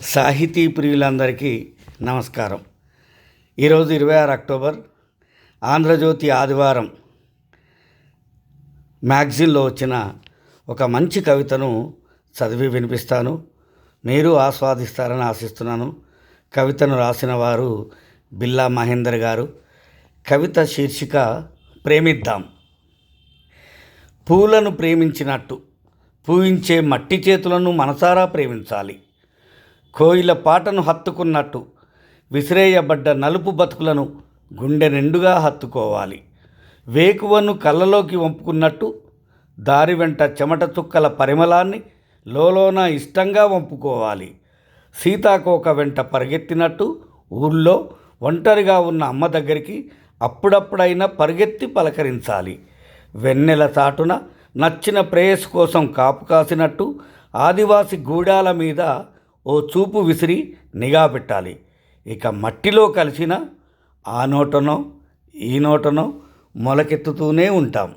సాహితీ ప్రియులందరికీ నమస్కారం. ఈరోజు 26 అక్టోబర్ ఆంధ్రజ్యోతి ఆదివారం మ్యాగజిన్లో వచ్చిన ఒక మంచి కవితను చదివి వినిపిస్తాను. మీరు ఆస్వాదిస్తారని ఆశిస్తున్నాను. కవితను రాసిన వారు బిల్లా మహేందర్ గారు. కవిత శీర్షిక ప్రేమిద్దాం. పూలను ప్రేమించినట్టు పూయించే మట్టి చేతులను మనసారా ప్రేమించాలి. కోయిల పాటను హత్తుకున్నట్టు విసిరేయబడ్డ నలుపు బతుకులను గుండె నిండుగా హత్తుకోవాలి. వేకువను కళ్ళలోకి వంపుకున్నట్టు దారి వెంట చెమట చుక్కల పరిమళాన్ని లోలోన ఇష్టంగా వంపుకోవాలి. సీతాకోక వెంట పరిగెత్తినట్టు ఊళ్ళో ఒంటరిగా ఉన్న అమ్మ దగ్గరికి అప్పుడప్పుడైనా పరిగెత్తి పలకరించాలి. వెన్నెల చాటున నచ్చిన ప్రేయస్ కోసం కాపు కాసినట్టు ఆదివాసి గూడాల మీద ఓ చూపు విసిరి నిఘా పెట్టాలి. ఇక మట్టిలో కలిసిన ఆ నోటనో ఈ నోటనో మొలకెత్తుతూనే ఉంటాం.